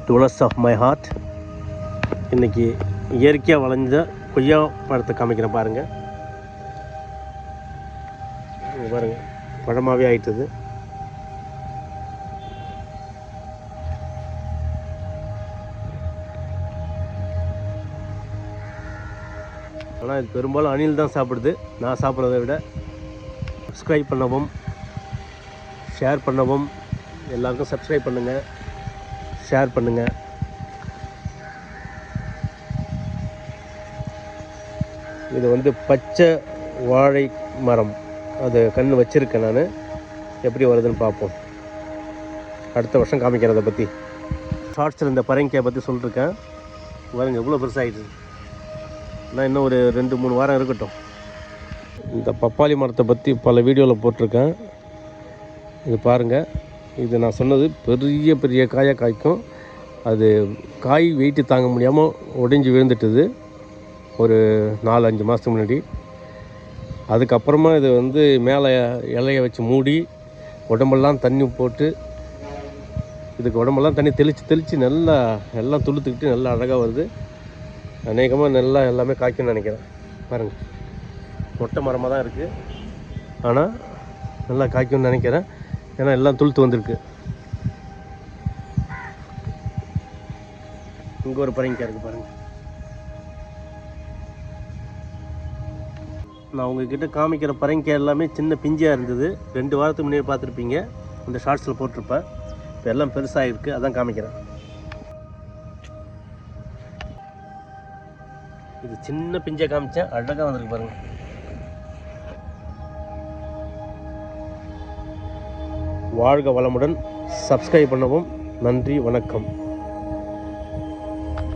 டுவலஸ் of my heart. இன்றைக்கி இயற்கையாக வளைஞ்ச கொய்யா பழத்தை காமிக்கிறேன் பாருங்கள். பாருங்கள், பழமாகவே ஆயிட்டுது. ஆனால் இது பெரும்பாலும் அணில் தான் சாப்பிடுது. நான் சாப்பிட்றத விட. சப்ஸ்கிரைப் பண்ணவும், ஷேர் பண்ணவும், எல்லாருக்கும் சப்ஸ்கிரைப் பண்ணுங்கள், ஷேர் பண்ணுங்கள். இது வந்து பச்சை வாழை மரம், அது கன்று வச்சுருக்கேன் நான். எப்படி வருதுன்னு பார்ப்போம். அடுத்த வருஷம் காமிக்கிறத பற்றி. ஷார்ட்ஸில் இந்த பரங்கிக்காயை பற்றி சொல்லியிருக்கேன். பாருங்க எவ்வளோ பெருசாகிடுது. நான் இன்னும் ஒரு 2-3 வாரம் இருக்கட்டும். இந்த பப்பாளி மரத்தை பற்றி பல வீடியோவில் போட்டிருக்கேன். இது பாருங்கள், இது நான் சொன்னது பெரிய பெரிய காயாக காய்க்கும். அது காய் வெயிட்டு தாங்க முடியாமல் உடைஞ்சி விழுந்துட்டுது ஒரு 4-5 மாதத்துக்கு முன்னாடி. அதுக்கப்புறமா இது வந்து மேலே இலையை வச்சு மூடி உடம்பெல்லாம் தண்ணி போட்டு, இதுக்கு உடம்பெல்லாம் தண்ணி தெளித்து நல்லா எல்லாம் துளுத்துக்கிட்டு நல்லா அழகாக வருது. அநேகமாக நல்லா எல்லாமே காய்க்கும்னு நினைக்கிறேன். பாருங்கள், மொட்டை மரமாக தான் இருக்குது, ஆனால் நல்லா காய்க்கும்னு நினைக்கிறேன். ஏன்னா எல்லாம் துளுத்து வந்திருக்கு. இங்கே ஒரு பரங்கிக்காய் இருக்குது பாருங்கள். நான் உங்ககிட்ட காமிக்கிற பரங்கிக்காய் எல்லாமே சின்ன பிஞ்சியாக இருந்தது. 2 வாரத்துக்கு முன்னாடி பார்த்துருப்பீங்க, இந்த ஷார்ட்ஸில் போட்டிருப்பேன். இப்போ எல்லாம் பெருசாக இருக்குது, அதான் காமிக்கிறேன். இது சின்ன பிஞ்சை காமிச்சேன், அழகாக வந்திருக்கு பாருங்கள். வாழ்க வளமுடன். சப்ஸ்கிரைப் பண்ணவும். நன்றி, வணக்கம்.